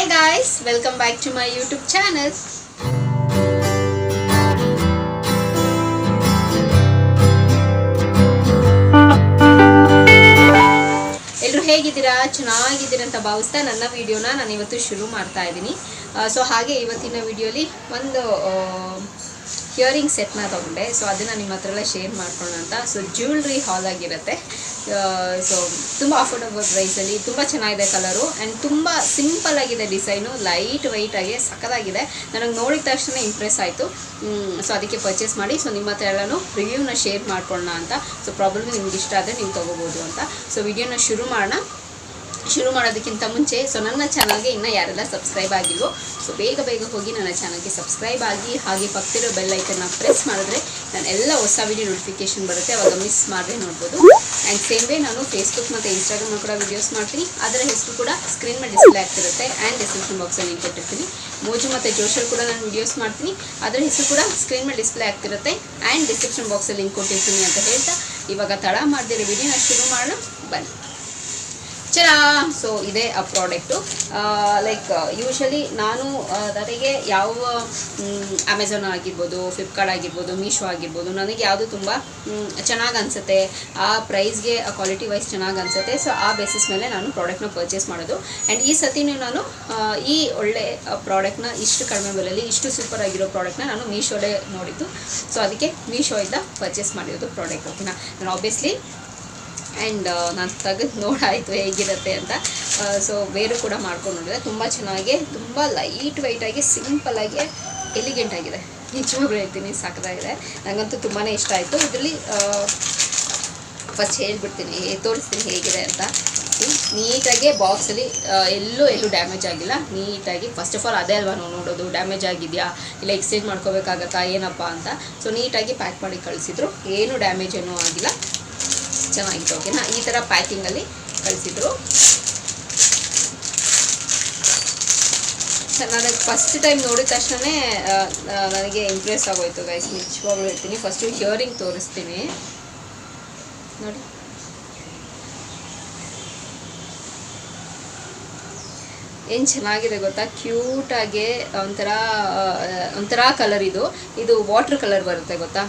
Hi guys, welcome back to my YouTube channel. ಎಲ್ಲರೂ ಹೇಗಿದ್ದೀರಾ? ಚೆನ್ನಾಗಿದ್ದೀರಾ ಅಂತ ಭಾವಿಸ್ತಾ ನನ್ನ ವಿಡಿಯೋನ ನಾನು ಇವತ್ತು ಶುರು ಮಾಡ್ತಾ ಇದ್ದೀನಿ. ಸೊ ಹಾಗೆ ಇವತ್ತಿನ ವಿಡಿಯೋಲಿ ಒಂದು ಹಿಯರಿಂಗ್ ಸೆಟ್ನ ತೊಗೊಂಡೆ. ಸೊ ಅದನ್ನು ನಿಮ್ಮ ಹತ್ರ ಎಲ್ಲ ಶೇರ್ ಮಾಡ್ಕೊಳ್ಳೋಣ ಅಂತ. ಸೊ ಜ್ಯುವೆಲ್ರಿ ಹಾಲ್ ಆಗಿರುತ್ತೆ. ಸೊ ತುಂಬ ಅಫೋರ್ಡಬಲ್ ಪ್ರೈಸಲ್ಲಿ ತುಂಬ ಚೆನ್ನಾಗಿದೆ ಕಲರು ಆ್ಯಂಡ್ ತುಂಬ ಸಿಂಪಲ್ ಆಗಿದೆ ಡಿಸೈನು, ಲೈಟ್ ವೆಯ್ಟ್ ಆಗಿ ಸಖತ್ತಾಗಿದೆ. ನನಗೆ ನೋಡಿದ ತಕ್ಷಣ ಇಂಪ್ರೆಸ್ ಆಯಿತು. ಸೊ ಅದಕ್ಕೆ ಪರ್ಚೇಸ್ ಮಾಡಿ ಸೊ ನಿಮ್ಮ ಹತ್ರ ಎಲ್ಲನೂ ರಿವ್ಯೂನ ಶೇರ್ ಮಾಡ್ಕೊಳ್ಳೋಣ ಅಂತ. ಸೊ ಪ್ರಾಬ್ಲಮ್ ನಿಮ್ಗೆ ಇಷ್ಟ ಆದರೆ ನೀವು ತೊಗೋಬೋದು ಅಂತ. ಸೊ ವಿಡಿಯೋನ ಶುರು ಮಾಡೋದಕ್ಕಿಂತ ಮುಂಚೆ ಸೊ ನನ್ನ ಚಾನಲ್ಗೆ ಇನ್ನೂ ಯಾರೆಲ್ಲ ಸಬ್ಸ್ಕ್ರೈಬ್ ಆಗಿಲ್ವೋ ಸೊ ಬೇಗ ಹೋಗಿ ನನ್ನ ಚಾನಲ್ಗೆ ಸಬ್ಸ್ಕ್ರೈಬ್ ಆಗಿ, ಹಾಗೆ ಪಕ್ಕದಲ್ಲಿರೋ ಬೆಲ್ ಐಕನ್ನ ಪ್ರೆಸ್ ಮಾಡಿದ್ರೆ ನಾನು ಎಲ್ಲ ಹೊಸ ವಿಡಿಯೋ ನೋಟಿಫಿಕೇಶನ್ ಬರುತ್ತೆ, ಅವಾಗ ಮಿಸ್ ಮಾಡದೆ ನೋಡ್ಬೋದು. ಆ್ಯಂಡ್ ಸೇಮ್ ವೇ ನಾನು ಫೇಸ್ಬುಕ್ ಮತ್ತು ಇನ್ಸ್ಟಾಗ್ರಾಮ್ ಕೂಡ ವೀಡಿಯೋಸ್ ಮಾಡ್ತೀನಿ. ಅದರ ಹೆಸರು ಕೂಡ ಸ್ಕ್ರೀನ್ ಮೇಲೆ ಡಿಸ್ಪ್ಲೇ ಆಗ್ತಿರುತ್ತೆ ಆ್ಯಂಡ್ ಡಿಸ್ಕ್ರಿಪ್ಷನ್ ಬಾಕ್ಸಲ್ಲಿ ಕೊಟ್ಟಿರ್ತೀನಿ. ಮೋಜು ಮತ್ತು ಜೋಶಲ್ಲಿ ಕೂಡ ನಾನು ವೀಡಿಯೋಸ್ ಮಾಡ್ತೀನಿ, ಅದರ ಹೆಸರು ಕೂಡ ಸ್ಕ್ರೀನ್ ಮೇಲೆ ಡಿಸ್ಪ್ಲೇ ಆಗ್ತಿರುತ್ತೆ ಆ್ಯಂಡ್ ಡಿಸ್ಕ್ರಿಪ್ಷನ್ ಬಾಕ್ಸಲ್ಲಿ ಲಿಂಕ್ ಕೊಟ್ಟಿರ್ತೀನಿ ಅಂತ ಹೇಳ್ತಾ ಇವಾಗ ತಡ ಮಾಡದಿರೋ ವಿಡಿಯೋನ ಶುರು ಮಾಡೋಣ ಬನ್ನಿ. ಚಲಾ ಸೊ ಇದೇ ಆ ಪ್ರಾಡಕ್ಟು. ಲೈಕ್ ಯೂಶ್ವಲಿ ನಾನು ನನಗೆ ಯಾವ ಅಮೆಝಾನ್ ಆಗಿರ್ಬೋದು, ಫ್ಲಿಪ್ಕಾರ್ಟ್ ಆಗಿರ್ಬೋದು, ಮೀಶೋ ಆಗಿರ್ಬೋದು, ನನಗೆ ಯಾವುದು ತುಂಬ ಚೆನ್ನಾಗಿ ಅನಿಸುತ್ತೆ, ಆ ಪ್ರೈಸ್ಗೆ ಆ ಕ್ವಾಲಿಟಿ ವೈಸ್ ಚೆನ್ನಾಗಿ ಅನಿಸುತ್ತೆ. ಸೊ ಆ ಬೇಸಿಸ್ ಮೇಲೆ ನಾನು ಪ್ರಾಡಕ್ಟ್ನ ಪರ್ಚೇಸ್ ಮಾಡೋದು. ಆ್ಯಂಡ್ ಈ ಸತಿನೂ ನಾನು ಈ ಒಳ್ಳೆ ಪ್ರಾಡಕ್ಟ್ನ ಇಷ್ಟು ಕಡಿಮೆ ಬೆಲೆಯಲ್ಲಿ ಇಷ್ಟು ಸೂಪರ್ ಆಗಿರೋ ಪ್ರಾಡಕ್ಟ್ನ ನಾನು ಮೀಶೋದೇ ನೋಡಿದ್ದು. ಸೊ ಅದಕ್ಕೆ ಮೀಶೋಯಿಂದ ಪರ್ಚೇಸ್ ಮಾಡಿರೋದು ಪ್ರಾಡಕ್ಟ್. ಓಕೆನಾ, ನಾನು ಆಬ್ವಿಯಸ್ಲಿ ಆ್ಯಂಡ್ ನಾನು ತೆಗೆದು ನೋಡಾಯಿತು ಹೇಗಿರುತ್ತೆ ಅಂತ. ಸೊ ಬೇರು ಕೂಡ ಮಾಡ್ಕೊಂಡು ನೋಡಿದೆ, ತುಂಬ ಚೆನ್ನಾಗಿ, ತುಂಬ ಲೈಟ್ ವೆಯ್ಟಾಗಿ, ಸಿಂಪಲ್ಲಾಗಿ, ಎಲಿಗೆಂಟ್ ಆಗಿದೆ. ನಿಜವಾಗ್ಲೂ ಹೇಳ್ತೀನಿ, ಸಖತ್ತಾಗಿದೆ. ನನಗಂತೂ ತುಂಬಾ ಇಷ್ಟ ಆಯಿತು. ಇದರಲ್ಲಿ ಫಸ್ಟ್ ಹೇಳ್ಬಿಡ್ತೀನಿ, ತೋರಿಸ್ತೀನಿ ಹೇಗಿದೆ ಅಂತ. ನೀಟಾಗಿ ಬಾಕ್ಸಲ್ಲಿ ಎಲ್ಲೂ ಡ್ಯಾಮೇಜ್ ಆಗಿಲ್ಲ. ನೀಟಾಗಿ ಫಸ್ಟ್ ಆಫ್ ಆಲ್ ಅದೇ ಅಲ್ವಾ ನಾವು ನೋಡೋದು, ಡ್ಯಾಮೇಜ್ ಆಗಿದೆಯಾ ಇಲ್ಲ ಎಕ್ಸ್ಚೇಂಜ್ ಮಾಡ್ಕೋಬೇಕಾಗತ್ತಾ ಏನಪ್ಪ ಅಂತ. ಸೊ ನೀಟಾಗಿ ಪ್ಯಾಕ್ ಮಾಡಿ ಕಳಿಸಿದ್ರು, ಏನು ಡ್ಯಾಮೇಜ್ ಏನೂ ಆಗಿಲ್ಲ, ಚೆನ್ನಾಗಿತ್ತು. ಓಕೆನಾ, ಈ ಥರ ಪ್ಯಾಕಿಂಗಲ್ಲಿ ಕಳಿಸಿದ್ರು. ನನಗೆ ಫಸ್ಟ್ ಟೈಮ್ ನೋಡಿದ ತಕ್ಷಣ ನನಗೆ ಇಂಪ್ರೆಸ್ ಆಗೋಯ್ತು ಗೈಸ್, ನಿಜವಾಗ್ಲೂ ಹೇಳ್ತೀನಿ. ಫಸ್ಟು ಹಿಯರಿಂಗ್ ತೋರಿಸ್ತೀನಿ ನೋಡಿ. ಏನು ಚೆನ್ನಾಗಿದೆ ಗೊತ್ತಾ, ಕ್ಯೂಟಾಗಿ ಒಂಥರ ಕಲರ್. ಇದು ವಾಟರ್ ಕಲರ್ ಬರುತ್ತೆ ಗೊತ್ತಾ,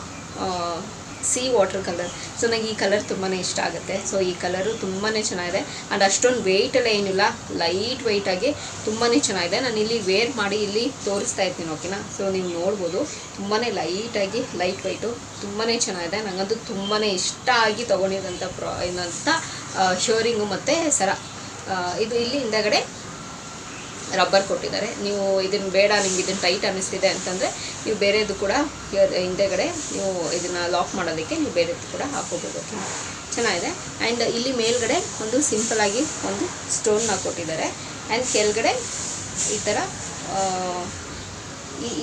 ಸಿ ವಾಟರ್ ಕಲರ್. ಸೊ ನನಗೆ ಈ ಕಲರ್ ತುಂಬಾ ಇಷ್ಟ ಆಗುತ್ತೆ. ಸೊ ಈ ಕಲರು ತುಂಬಾ ಚೆನ್ನಾಗಿದೆ ಆ್ಯಂಡ್ ಅಷ್ಟೊಂದು ವೆಯ್ಟೆಲ್ಲ ಏನಿಲ್ಲ, ಲೈಟ್ ವೆಯ್ಟಾಗಿ ತುಂಬಾ ಚೆನ್ನಾಗಿದೆ. ನಾನು ಇಲ್ಲಿ ವೇರ್ ಮಾಡಿ ಇಲ್ಲಿ ತೋರಿಸ್ತಾ ಇರ್ತೀನಿ. ಓಕೆನಾ, ಸೊ ನೀವು ನೋಡ್ಬೋದು, ತುಂಬಾ ಲೈಟಾಗಿ ಲೈಟ್ ವೆಯ್ಟು ತುಂಬಾ ಚೆನ್ನಾಗಿದೆ. ನನಗಂತೂ ತುಂಬಾ ಇಷ್ಟ ಆಗಿ ತೊಗೊಂಡಿದ್ದಂಥ ಇನ್ನಂಥ ಹಿಯರಿಂಗು ಮತ್ತು ಸರ. ಇದು ಇಲ್ಲಿ ಹಿಂದಗಡೆ ರಬ್ಬರ್ ಕೊಟ್ಟಿದ್ದಾರೆ. ನೀವು ಇದನ್ನು ಬೇಡ, ನಿಮ್ಗೆ ಇದನ್ನು ಟೈಟ್ ಅನ್ನಿಸ್ತಿದೆ ಅಂತಂದರೆ ನೀವು ಬೇರೆದು ಕೂಡ ಹಿಂದೆಗಡೆ ನೀವು ಇದನ್ನು ಲಾಕ್ ಮಾಡೋದಕ್ಕೆ ನೀವು ಬೇರೆದು ಕೂಡ ಹಾಕೋಬೋದು. ಓಕೆ, ಚೆನ್ನಾಗಿದೆ. ಆ್ಯಂಡ್ ಇಲ್ಲಿ ಮೇಲ್ಗಡೆ ಒಂದು ಸಿಂಪಲಾಗಿ ಒಂದು ಸ್ಟೋನ್ನ ಕೊಟ್ಟಿದ್ದಾರೆ ಆ್ಯಂಡ್ ಕೆಳಗಡೆ ಈ ಥರ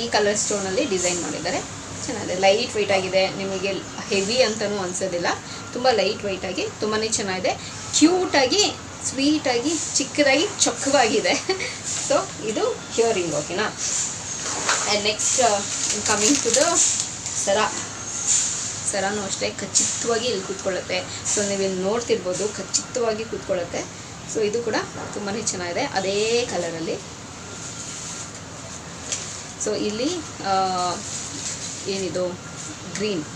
ಈ ಕಲರ್ ಸ್ಟೋನಲ್ಲಿ ಡಿಸೈನ್ ಮಾಡಿದ್ದಾರೆ. ಚೆನ್ನಾಗಿದೆ, ಲೈಟ್ ವೆಯ್ಟ್ ಆಗಿದೆ, ನಿಮಗೆ ಹೆವಿ ಅಂತಲೂ ಅನಿಸೋದಿಲ್ಲ. ತುಂಬ ಲೈಟ್ ವೆಯ್ಟಾಗಿ ತುಂಬಾ ಚೆನ್ನಾಗಿದೆ, ಕ್ಯೂಟಾಗಿ, ಸ್ವೀಟಾಗಿ, ಚಿಕ್ಕದಾಗಿ, ಚೊಕ್ಕವಾಗಿದೆ. ಸೊ ಇದು ಹಿಯರಿಂಗ್. ಓಕೆನಾ, and next coming to the ಸರಾನು ಅಷ್ಟೇ ಖಚಿತವಾಗಿ ಇಲ್ಲಿ ಕೂತ್ಕೊಳ್ಳುತ್ತೆ. ಸೊ ನೀವು ಇಲ್ಲಿ ನೋಡ್ತಿರ್ಬೋದು, ಖಚಿತವಾಗಿ ಕೂತ್ಕೊಳ್ಳುತ್ತೆ. ಸೊ ಇದು ಕೂಡ ತುಂಬಾ ಚೆನ್ನಾಗಿದೆ, ಅದೇ ಕಲರಲ್ಲಿ. ಸೊ ಇಲ್ಲಿ ಏನಿದು ಗ್ರೀನ್,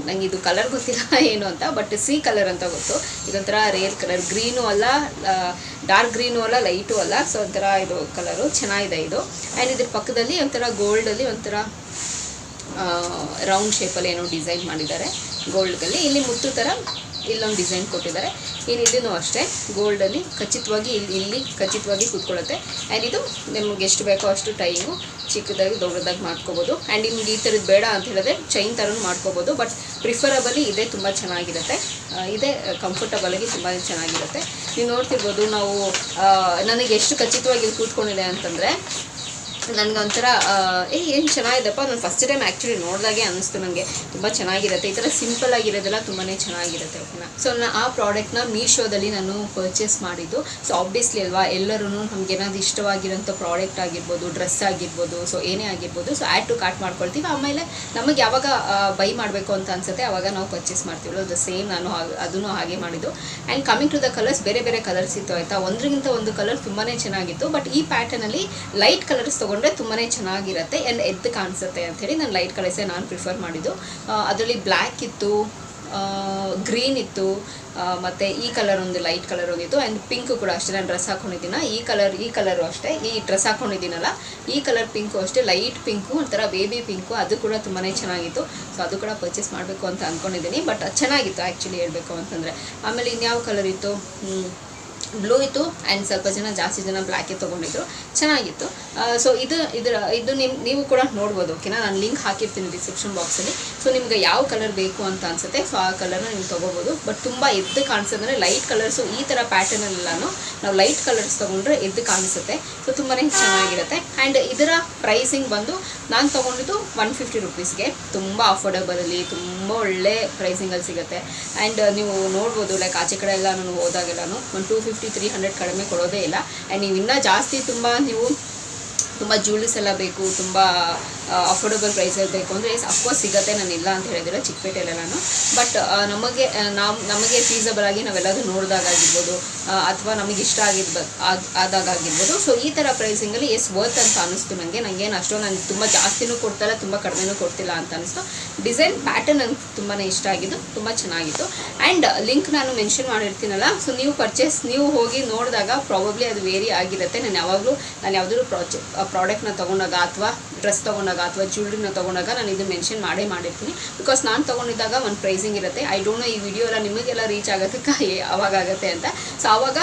ನಂಗೆ ಇದು ಕಲರ್ ಗೊತ್ತಿಲ್ಲ ಏನು ಅಂತ, ಬಟ್ ಸಿ ಕಲರ್ ಅಂತ ಗೊತ್ತು. ಇದೊಂಥರ ರೇರ್ ಕಲರ್, ಗ್ರೀನು ಅಲ್ಲ, ಡಾರ್ಕ್ ಗ್ರೀನು ಅಲ್ಲ, ಲೈಟು ಅಲ್ಲ. ಸೊ ಒಂಥರ ಇದು ಕಲರು ಚೆನ್ನಾಗಿದೆ ಇದು. ಆ್ಯಂಡ್ ಇದ್ರ ಪಕ್ಕದಲ್ಲಿ ಒಂಥರ ಗೋಲ್ಡಲ್ಲಿ ಒಂಥರ ರೌಂಡ್ ಶೇಪಲ್ಲಿ ಏನೋ ಡಿಸೈನ್ ಮಾಡಿದ್ದಾರೆ ಗೋಲ್ಡ್ಗಲ್ಲಿ. ಇಲ್ಲಿ ಮುತ್ತು ಥರ ಇಲ್ಲೊಂದು ಡಿಸೈನ್ ಕೊಟ್ಟಿದ್ದಾರೆ. ಏನಿದೂ ಅಷ್ಟೇ ಗೋಲ್ಡಲ್ಲಿ ಖಚಿತವಾಗಿ ಇಲ್ಲಿ ಖಚಿತವಾಗಿ ಕೂತ್ಕೊಳ್ಳುತ್ತೆ. ಆ್ಯಂಡ್ ಇದು ನಿಮ್ಗೆ ಎಷ್ಟು ಬೇಕೋ ಅಷ್ಟು ಟೈಮು ಚಿಕ್ಕದಾಗಿ ದೊಡ್ಡದಾಗಿ ಮಾಡ್ಕೋಬೋದು. ಆ್ಯಂಡ್ ನಿಮ್ಗೆ ಈ ಥರದ್ದು ಬೇಡ ಅಂತ ಹೇಳಿದ್ರೆ ಚೈನ್ ಥರನೂ ಮಾಡ್ಕೋಬೋದು, ಬಟ್ ಪ್ರಿಫರಬಲಿ ಇದೇ ತುಂಬ ಚೆನ್ನಾಗಿರುತ್ತೆ. ಇದೇ ಕಂಫರ್ಟಬಲಾಗಿ ತುಂಬ ಚೆನ್ನಾಗಿರುತ್ತೆ. ನೀವು ನೋಡ್ತಿರ್ಬೋದು, ನಾವು ನನಗೆ ಎಷ್ಟು ಖಚಿತವಾಗಿ ಇಲ್ಲಿ ಕೂತ್ಕೊಂಡಿದೆ ಅಂತಂದರೆ ನನಗೆ ಒಂಥರ ಏನು ಚೆನ್ನಾಗಿದೆಪ್ಪ, ನಾನು ಫಸ್ಟ್ ಟೈಮ್ ಆ್ಯಕ್ಚುಲಿ ನೋಡಿದಾಗೆ ಅನ್ನಿಸ್ತು ನನಗೆ ತುಂಬ ಚೆನ್ನಾಗಿರುತ್ತೆ. ಈ ಥರ ಸಿಂಪಲ್ ಆಗಿರೋದೆಲ್ಲ ತುಂಬಾ ಚೆನ್ನಾಗಿರುತ್ತೆ. ಓಕೆನಾ. ಸೊ ಆ ಪ್ರಾಡಕ್ಟ್ನ ಮೀಶೋದಲ್ಲಿ ನಾನು ಪರ್ಚೇಸ್ ಮಾಡಿದ್ದು. ಸೊ ಆಬ್ವಿಯಸ್ಲಿ ಅಲ್ವಾ, ಎಲ್ಲರೂ ನಮ್ಗೆ ಏನಾದ್ರು ಇಷ್ಟವಾಗಿರೋಂಥ ಪ್ರಾಡಕ್ಟ್ ಆಗಿರ್ಬೋದು, ಡ್ರೆಸ್ ಆಗಿರ್ಬೋದು, ಸೊ ಏನೇ ಆಗಿರ್ಬೋದು, ಸೊ ಆ್ಯಡ್ ಟು ಕಾರ್ಟ್ ಮಾಡ್ಕೊಳ್ತೀವಿ. ಆಮೇಲೆ ನಮಗೆ ಯಾವಾಗ ಬೈ ಮಾಡಬೇಕು ಅಂತ ಅನ್ಸುತ್ತೆ ಆವಾಗ ನಾವು ಪರ್ಚೇಸ್ ಮಾಡ್ತೀವಲ್ಲ, ಅದು ಸೇಮ್ ನಾನು ಅದನ್ನು ಹಾಗೆ ಮಾಡಿದ್ದು. And coming to the colours, ಬೇರೆ ಬೇರೆ ಕಲರ್ಸ್ ಇತ್ತು ಆಯಿತಾ. ಒಂದರಿಗಿಂತ ಒಂದು ಕಲರ್ ತುಂಬಾ ಚೆನ್ನಾಗಿತ್ತು. ಬಟ್ ಈ ಪ್ಯಾಟರ್ನಲ್ಲಿ ಲೈಟ್ ಕಲರ್ಸ್ ತೊಗೊಂಡ್ರೆ ತುಂಬಾ ಚೆನ್ನಾಗಿರುತ್ತೆ ಆ್ಯಂಡ್ ಎದ್ದು ಕಾಣಿಸುತ್ತೆ ಅಂಥೇಳಿ ನಾನು ಲೈಟ್ ಕಲರ್ಸೇ ನಾನು ಪ್ರಿಫರ್ ಮಾಡಿದ್ದು. ಅದರಲ್ಲಿ ಬ್ಲ್ಯಾಕ್ ಇತ್ತು, ಗ್ರೀನ್ ಇತ್ತು, ಮತ್ತು ಈ ಕಲರ್ ಒಂದು ಲೈಟ್ ಕಲರ್ ಒಂದಿತ್ತು ಆ್ಯಂಡ್ ಪಿಂಕು ಕೂಡ ಅಷ್ಟೇ. ನಾನು ಡ್ರೆಸ್ ಹಾಕ್ಕೊಂಡಿದ್ದೀನ ಈ ಕಲರು ಅಷ್ಟೇ, ಈ ಡ್ರೆಸ್ ಹಾಕ್ಕೊಂಡಿದ್ದೀನಲ್ಲ ಈ ಕಲರ್ ಪಿಂಕು ಅಷ್ಟೇ, ಲೈಟ್ ಪಿಂಕು, ಒಂಥರ ಬೇಬಿ ಪಿಂಕು, ಅದು ಕೂಡ ತುಂಬಾ ಚೆನ್ನಾಗಿತ್ತು. ಸೊ ಅದು ಕೂಡ ಪರ್ಚೇಸ್ ಮಾಡಬೇಕು ಅಂತ ಅಂದ್ಕೊಂಡಿದ್ದೀನಿ. ಬಟ್ ಚೆನ್ನಾಗಿತ್ತು ಆ್ಯಕ್ಚುಲಿ ಹೇಳಬೇಕು ಅಂತಂದರೆ. ಆಮೇಲೆ ಇನ್ಯಾವ ಕಲರ್ ಇತ್ತು, ಬ್ಲೂ ಇತ್ತು ಆ್ಯಂಡ್ ಸ್ವಲ್ಪ ಜಾಸ್ತಿ ಜನ ಬ್ಲ್ಯಾಕೇ ತೊಗೊಂಡಿದ್ರು, ಚೆನ್ನಾಗಿತ್ತು. ಸೊ ಇದು ನೀವು ಕೂಡ ನೋಡ್ಬೋದು. ಓಕೆನಾ. ನಾನು ಲಿಂಕ್ ಹಾಕಿರ್ತೀನಿ ಡಿಸ್ಕ್ರಿಪ್ಷನ್ ಬಾಕ್ಸಲ್ಲಿ. ಸೊ ನಿಮ್ಗೆ ಯಾವ ಕಲರ್ ಬೇಕು ಅಂತ ಅನಿಸುತ್ತೆ ಸೊ ಆ ಕಲರ್ನ ನೀವು ತೊಗೋಬೋದು. ಬಟ್ ತುಂಬ ಎದ್ದು ಕಾಣಿಸೋದಂದರೆ ಲೈಟ್ ಕಲರ್ಸು, ಈ ಥರ ಪ್ಯಾಟರ್ನಲ್ಲೆಲ್ಲೂ ನಾವು ಲೈಟ್ ಕಲರ್ಸ್ ತೊಗೊಂಡ್ರೆ ಎದ್ದು ಕಾಣಿಸುತ್ತೆ. ಸೊ ತುಂಬಾ ಚೆನ್ನಾಗಿರುತ್ತೆ. ಆ್ಯಂಡ್ ಇದರ ಪ್ರೈಸಿಂಗ್ ಬಂದು ನಾನು ತೊಗೊಂಡಿದ್ದು 150 ರುಪೀಸ್ಗೆ, ತುಂಬ ಅಫೋರ್ಡಬಲಲ್ಲಿ ತುಂಬ ಒಳ್ಳೆ ಪ್ರೈಸಿಂಗಲ್ಲಿ ಸಿಗುತ್ತೆ. ಆ್ಯಂಡ್ ನೀವು ನೋಡ್ಬೋದು, ಲೈಕ್ ಆಚೆ ಕಡೆ ಎಲ್ಲ ನಾನು ಹೋದಾಗೆಲ್ಲೂ ಒಂದು 250-300 ಕಡಿಮೆ ಕೊಡೋದೇ ಇಲ್ಲ. ಆ್ಯಂಡ್ ನೀವು ಇನ್ನೂ ಜಾಸ್ತಿ ತುಂಬ ಜ್ಯುವೆಲ್ರೀಸ್ ಎಲ್ಲ ಬೇಕು, ತುಂಬ ಅಫೋರ್ಡಬಲ್ ಪ್ರೈಸಲ್ಲಿ ಬೇಕು ಅಂದರೆ ಅಫ್ಕೋರ್ಸ್ ಸಿಗುತ್ತೆ, ನಾನು ಇಲ್ಲ ಅಂತ ಹೇಳಿದ್ರೆ ಚಿಕ್ಕಪೇಟೆಯಲ್ಲ ನಾನು. ಬಟ್ ನಮಗೆ ಫೀಸಬಲ್ ಆಗಿ ನಾವೆಲ್ಲರೂ ನೋಡಿದಾಗಿರ್ಬೋದು ಅಥವಾ ನಮಗೆ ಇಷ್ಟ ಆದಾಗಿರ್ಬೋದು. ಸೊ ಈ ಥರ ಪ್ರೈಸಿಂಗಲ್ಲಿ ವರ್ತ್ ಅಂತ ಅನ್ನಿಸ್ತು ನನಗೆ. ನನಗೇನು ಅಷ್ಟೊಂದು ನಾನು ತುಂಬ ಜಾಸ್ತಿನೂ ಕೊಡ್ತಾಯಿಲ್ಲ, ತುಂಬ ಕಡಿಮೆನೂ ಕೊಡ್ತಿಲ್ಲ ಅಂತ ಅನ್ನಿಸ್ತು. ಡಿಸೈನ್ ಪ್ಯಾಟರ್ನ್ ನನಗೆ ತುಂಬಾ ಇಷ್ಟ ಆಗಿದ್ದು, ತುಂಬ ಚೆನ್ನಾಗಿತ್ತು. ಆ್ಯಂಡ್ ಲಿಂಕ್ ನಾನು ಮೆನ್ಷನ್ ಮಾಡಿರ್ತೀನಲ್ಲ, ಸೊ ನೀವು ಹೋಗಿ ನೋಡಿದಾಗ ಪ್ರಾಬಬ್ಲಿ ಅದು ವೇರಿ ಆಗಿರುತ್ತೆ. ನಾನು ಯಾವುದಾದ್ರೂ ಪ್ರಾಡಕ್ಟ್ನ ತೊಗೊಂಡಾಗ ಅಥವಾ ಡ್ರೆಸ್ ತೊಗೊಂಡಾಗ ಅಥವಾ ಜ್ಯುವೆಲ್ರಿನ ತೊಗೊಂಡಾಗ ನಾನು ಇದು ಮೆನ್ಷನ್ ಮಾಡಿರ್ತೀನಿ. ಬಿಕಾಸ್ ನಾನು ತೊಗೊಂಡಿದ್ದಾಗ ಒಂದು ಪ್ರೈಸಿಂಗ್ ಇರುತ್ತೆ. ಐ ಡೋಂಟ್ ನೋ ಈ ವಿಡಿಯೋ ಎಲ್ಲ ನಿಮಗೆಲ್ಲ ರೀಚ್ ಆಗೋದಕ್ಕೆ ಆವಾಗುತ್ತೆ ಅಂತ. ಸೊ ಆವಾಗ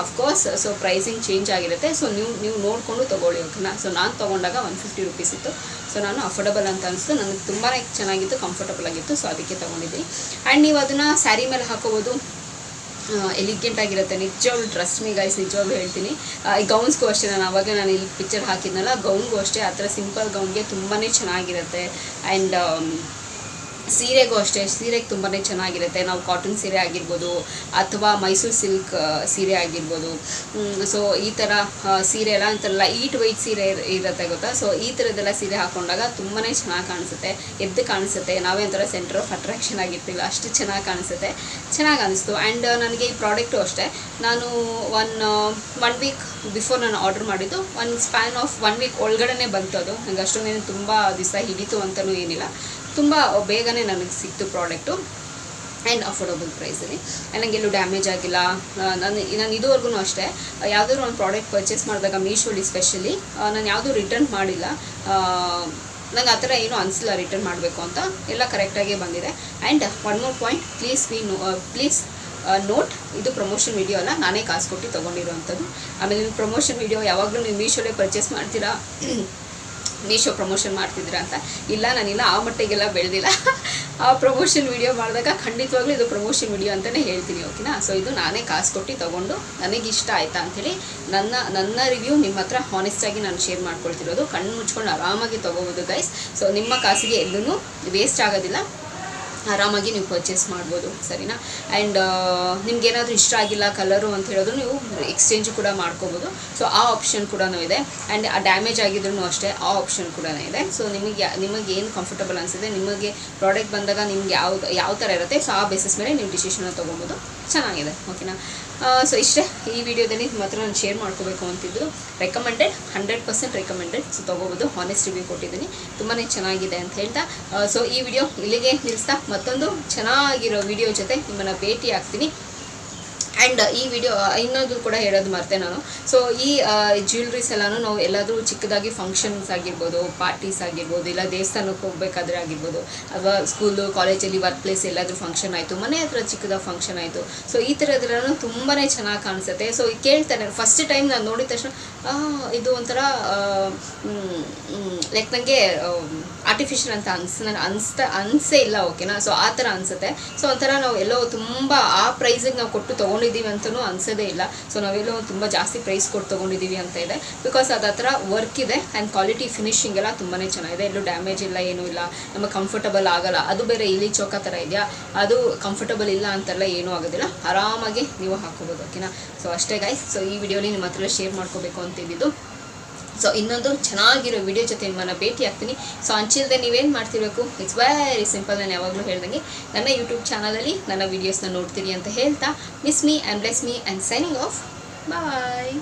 ಅಫ್ಕೋರ್ಸ್ ಸೊ ಪ್ರೈಸಿಂಗ್ ಚೇಂಜ್ ಆಗಿರುತ್ತೆ. ಸೊ ನೀವು ನೋಡಿಕೊಂಡು ತೊಗೊಳ್ಳಿ. ಓಕೆನಾ. ಸೊ ನಾನು ತೊಗೊಂಡಾಗ 150 ರುಪೀಸ್ ಇತ್ತು. ಸೊ ನಾನು ಅಫೋರ್ಡಬಲ್ ಅಂತ ಅನಿಸ್ತು, ನನಗೆ ತುಂಬಾ ಚೆನ್ನಾಗಿತ್ತು, ಕಂಫರ್ಟಬಲ್ ಆಗಿತ್ತು. ಸೊ ಅದಕ್ಕೆ ತೊಗೊಂಡಿದ್ದೀನಿ. ಆ್ಯಂಡ್ ನೀವು ಅದನ್ನು ಸ್ಯಾರಿ ಮೇಲೆ ಹಾಕೋಬೋದು, ಎಲಿಗೆಂಟ್ ಆಗಿರುತ್ತೆ. ನಿಜವಾಗ್ಲೂ ಟ್ರಸ್ಟ್ ಮೀ ಗೈಸ್, ನಿಜವಾಗ್ಲೂ ಹೇಳ್ತೀನಿ. ಈ ಗೌನ್ಸ್ಗೂ ಅಷ್ಟೇ, ನಾನು ಇಲ್ಲಿ ಪಿಕ್ಚರ್ ಹಾಕಿದ್ನಲ್ಲ ಗೌನ್ಗೂ ಅಷ್ಟೇ, ಆ ಥರ ಸಿಂಪಲ್ ಗೌನ್ಗೆ ತುಂಬಾ ಚೆನ್ನಾಗಿರುತ್ತೆ. ಆ್ಯಂಡ್ ಸೀರೆಗೂ ಅಷ್ಟೇ, ಸೀರೆಗೆ ತುಂಬಾ ಚೆನ್ನಾಗಿರುತ್ತೆ. ನಾವು ಕಾಟನ್ ಸೀರೆ ಆಗಿರ್ಬೋದು ಅಥವಾ ಮೈಸೂರು ಸಿಲ್ಕ್ ಸೀರೆ ಆಗಿರ್ಬೋದು. ಸೊ ಈ ಥರ ಸೀರೆ ಎಲ್ಲ ಒಂಥರ ಲೈಟ್ ವೆಯ್ಟ್ ಸೀರೆ ಇರುತ್ತೆ ಗೊತ್ತಾ. ಸೊ ಈ ಥರದ್ದೆಲ್ಲ ಸೀರೆ ಹಾಕ್ಕೊಂಡಾಗ ತುಂಬಾ ಚೆನ್ನಾಗಿ ಕಾಣಿಸುತ್ತೆ, ಎದ್ದು ಕಾಣಿಸುತ್ತೆ. ನಾವೇ ಒಂಥರ ಸೆಂಟರ್ ಆಫ್ ಅಟ್ರಾಕ್ಷನ್ ಆಗಿರ್ತೀವಿ, ಅಷ್ಟು ಚೆನ್ನಾಗಿ ಕಾಣಿಸುತ್ತೆ, ಚೆನ್ನಾಗಿ ಅನಿಸ್ತು. ಆ್ಯಂಡ್ ನನಗೆ ಈ ಪ್ರಾಡಕ್ಟು ಅಷ್ಟೇ, ನಾನು ಒನ್ ವೀಕ್ ಬಿಫೋರ್ ನಾನು ಆರ್ಡರ್ ಮಾಡಿದ್ದು, ಒಂದು ಸ್ಪ್ಯಾನ್ ಆಫ್ 1 ವೀಕ್ ಒಳಗಡೆ ಬಂತು ಅದು. ನನಗೆ ಅಷ್ಟೊಂದೇನು ತುಂಬ ದಿವಸ ಹಿಡಿತು ಅಂತಲೂ ಏನಿಲ್ಲ, ತುಂಬ ಬೇಗನೆ ನನಗೆ ಸಿಕ್ತು ಪ್ರಾಡಕ್ಟು ಆ್ಯಂಡ್ ಅಫೋರ್ಡಬಲ್ ಪ್ರೈಸಲ್ಲಿ. ಆ್ಯಂಡ್ ನನಗೆಲ್ಲೂ ಡ್ಯಾಮೇಜ್ ಆಗಿಲ್ಲ. ನಾನು ಇದುವರೆಗೂ ಅಷ್ಟೇ ಯಾವುದಾದ್ರು ಒಂದು ಪ್ರಾಡಕ್ಟ್ ಪರ್ಚೇಸ್ ಮಾಡಿದಾಗ ಮೀಶೋಲಿ ಸ್ಪೆಷಲಿ ನಾನು ಯಾವುದೂ ರಿಟರ್ನ್ ಮಾಡಿಲ್ಲ. ನಂಗೆ ಆ ಥರ ಏನೂ ಅನಿಸಿಲ್ಲ ರಿಟರ್ನ್ ಮಾಡಬೇಕು ಅಂತ, ಎಲ್ಲ ಕರೆಕ್ಟಾಗೇ ಬಂದಿದೆ. And one more point, please note, ಇದು ಪ್ರಮೋಷನ್ ವಿಡಿಯೋ ಅಲ್ಲ, ನಾನೇ ಕಾಸು ಕೊಟ್ಟು ತೊಗೊಂಡಿರೋವಂಥದ್ದು. ಆಮೇಲೆ ನೀವು ಪ್ರಮೋಷನ್ ವಿಡಿಯೋ ಯಾವಾಗಲೂ ನೀವು ಮೀಶೋಲೇ ಪರ್ಚೇಸ್ ಮಾಡ್ತೀರಾ, ಮೀಶೋ ಪ್ರಮೋಷನ್ ಮಾಡ್ತಿದ್ದೀರಾ ಅಂತ. ಇಲ್ಲ, ನಾನಿಲ್ಲ ಆ ಮಟ್ಟಿಗೆಲ್ಲ ಬೆಳೆದಿಲ್ಲ. ಆ ಪ್ರಮೋಷನ್ ವಿಡಿಯೋ ಮಾಡಿದಾಗ ಖಂಡಿತವಾಗ್ಲೂ ಇದು ಪ್ರಮೋಷನ್ ವಿಡಿಯೋ ಅಂತಲೇ ಹೇಳ್ತೀನಿ. ಓಕೆನಾ. ಸೊ ಇದು ನಾನೇ ಕಾಸು ಕೊಟ್ಟು ತೊಗೊಂಡು ನನಗಿಷ್ಟ ಆಯಿತಾ ಅಂಥೇಳಿ ನನ್ನ ರಿವ್ಯೂ ನಿಮ್ಮ ಹತ್ರ ಹಾನೆಸ್ಟಾಗಿ ನಾನು ಶೇರ್ ಮಾಡ್ಕೊಳ್ತಿರೋದು. ಕಣ್ಣು ಮುಚ್ಕೊಂಡು ಆರಾಮಾಗಿ ತೊಗೋಬೋದು ಗೈಸ್. ಸೊ ನಿಮ್ಮ ಕಾಸಿಗೆ ಎಲ್ಲೂ ವೇಸ್ಟ್ ಆಗೋದಿಲ್ಲ, ಆರಾಮಾಗಿ ನೀವು ಪರ್ಚೇಸ್ ಮಾಡ್ಬೋದು, ಸರಿನಾ. ಆ್ಯಂಡ್ ನಿಮ್ಗೇನಾದರೂ ಇಷ್ಟ ಆಗಿಲ್ಲ ಕಲರು ಅಂತ ಹೇಳೋದು ನೀವು ಎಕ್ಸ್ಚೇಂಜ್ ಕೂಡ ಮಾಡ್ಕೋಬೋದು. ಸೊ ಆ ಆಪ್ಷನ್ ಕೂಡ ಇದೆ. ಆ್ಯಂಡ್ ಆ ಡ್ಯಾಮೇಜ್ ಆಗಿದ್ರೂ ಅಷ್ಟೇ ಆ ಆಪ್ಷನ್ ಕೂಡ ಇದೆ. ಸೊ ನಿಮಗೆ ಏನು ಕಂಫರ್ಟಬಲ್ ಅನಿಸಿದೆ, ನಿಮಗೆ ಪ್ರಾಡಕ್ಟ್ ಬಂದಾಗ ನಿಮ್ಗೆ ಯಾವ ಥರ ಇರುತ್ತೆ, ಸೊ ಆ ಬೇಸಿಸ್ ಮೇಲೆ ನೀವು ಡಿಸಿಷನ್ನ ತೊಗೊಬೋದು. ಚೆನ್ನಾಗಿದೆ. ಓಕೆನಾ. ಸೊ ಇಷ್ಟೇ ಈ ವಿಡಿಯೋದಲ್ಲಿ ನಿಮ್ಮ ಹತ್ರ ನಾನು ಶೇರ್ ಮಾಡ್ಕೋಬೇಕು ಅಂತಿದ್ದು. Recommended, 100% recommended. ಸೊ ತೊಗೋಬೋದು, ಹಾನೆಸ್ಟ್ ರಿವ್ಯೂ ಕೊಟ್ಟಿದ್ದೀನಿ, ತುಂಬಾ ಚೆನ್ನಾಗಿದೆ ಅಂತ ಹೇಳ್ತಾ ಸೊ ಈ ವಿಡಿಯೋ ಇಲ್ಲಿಗೆ ನಿಲ್ಲಿಸ್ತಾ ಮತ್ತೊಂದು ಚೆನ್ನಾಗಿರೋ ವಿಡಿಯೋ ಜೊತೆ ನಿಮ್ಮನ್ನು ಭೇಟಿ ಆಗ್ತೀನಿ. ಆ್ಯಂಡ್ ಈ ವಿಡಿಯೋ ಇನ್ನೊಂದು ಕೂಡ ಹೇಳೋದು ಮರ್ತೆ ನಾನು. ಸೊ ಈ ಜ್ಯುವೆಲ್ರೀಸ್ ಎಲ್ಲನೂ ನಾವು ಎಲ್ಲಾದರೂ ಚಿಕ್ಕದಾಗಿ ಫಂಕ್ಷನ್ಸ್ ಆಗಿರ್ಬೋದು, ಪಾರ್ಟೀಸ್ ಆಗಿರ್ಬೋದು, ಇಲ್ಲ ದೇವಸ್ಥಾನಕ್ಕೆ ಹೋಗಬೇಕಾದ್ರೆ ಆಗಿರ್ಬೋದು, ಅಥವಾ ಸ್ಕೂಲು ಕಾಲೇಜಲ್ಲಿ ವರ್ಕ್ ಪ್ಲೇಸ್ ಎಲ್ಲಾದರೂ ಫಂಕ್ಷನ್ ಆಯಿತು, ಮನೆ ಹತ್ರ ಚಿಕ್ಕದಾಗಿ ಫಂಕ್ಷನ್ ಆಯಿತು, ಸೊ ಈ ಥರದ್ರೆಲ್ಲೂ ತುಂಬಾ ಚೆನ್ನಾಗಿ ಕಾಣಿಸುತ್ತೆ. ಸೊ ಕೇಳ್ತಾರೆ, ಫಸ್ಟ್ ಟೈಮ್ ನಾನು ನೋಡಿದ ತಕ್ಷಣ ಇದು ಒಂಥರ ಲೈಕ್ ನನಗೆ ಆರ್ಟಿಫಿಷಿಯಲ್ ಅಂತ ಅನಿಸೇ ಇಲ್ಲ. ಓಕೆನಾ. ಸೊ ಆ ಥರ ಅನಿಸುತ್ತೆ. ಸೊ ಒಂಥರ ನಾವು ಎಲ್ಲೋ ತುಂಬ ಆ ಪ್ರೈಸಿಗೆ ನಾವು ಕೊಟ್ಟು ತೊಗೊಂಡಿದ್ದೀವಿ ತೊಗೊಂಡಿದ್ದೀವಿ ಅಂತಲೂ ಅನ್ಸೋದೇ ಇಲ್ಲ. ಸೊ ನಾವೆಲ್ಲೋ ತುಂಬ ಜಾಸ್ತಿ ಪ್ರೈಸ್ ಕೊಟ್ಟು ತೊಗೊಂಡಿದ್ದೀವಿ ಅಂತ ಇದೆ, ಬಿಕಾಸ್ ಅದು ಹತ್ರ ವರ್ಕ್ ಇದೆ ಆ್ಯಂಡ್ ಕ್ವಾಲಿಟಿ ಫಿನಿಶಿಂಗ್ ಎಲ್ಲ ತುಂಬಾ ಚೆನ್ನಾಗಿದೆ. ಎಲ್ಲೂ ಡ್ಯಾಮೇಜ್ ಇಲ್ಲ, ಏನೂ ಇಲ್ಲ. ನಮಗೆ ಕಂಫರ್ಟಬಲ್ ಆಗಲ್ಲ. ಅದು ಬೇರೆ ಇಲಿ ಚೌಕ ಥರ ಇದೆಯಾ, ಅದು ಕಂಫರ್ಟಬಲ್ ಇಲ್ಲ ಅಂತೆಲ್ಲ ಏನೂ ಆಗೋದಿಲ್ಲ, ಆರಾಮಾಗಿ ನೀವು ಹಾಕೋಬೋದು. ಓಕೆನಾ? ಸೊ ಅಷ್ಟೇ ಗೈಸ್. ಸೊ ಈ ವಿಡಿಯೋಲಿ ನಿಮ್ಮ ಹತ್ರ ಶೇರ್ ಮಾಡ್ಕೋಬೇಕು ಅಂತಿದ್ದು. ಸೊ ಇನ್ನೊಂದು ಚೆನ್ನಾಗಿರೋ ವಿಡಿಯೋ ಜೊತೆ ನಿಮ್ಮನ್ನು ಭೇಟಿ ಆಗ್ತೀನಿ. ಸೊ ಅಂಚಿಲ್ಲದೆ ನೀವೇನು ಮಾಡ್ತಿರಬೇಕು, ಇಟ್ಸ್ ವೆರಿ ಸಿಂಪಲ್. ನಾನು ಯಾವಾಗಲೂ ಹೇಳ್ದಂಗೆ ನನ್ನ ಯೂಟ್ಯೂಬ್ ಚಾನಲಲ್ಲಿ ನನ್ನ ವೀಡಿಯೋಸ್ನ ನೋಡ್ತೀರಿ ಅಂತ ಹೇಳ್ತಾ, miss me and bless me and signing off. Bye.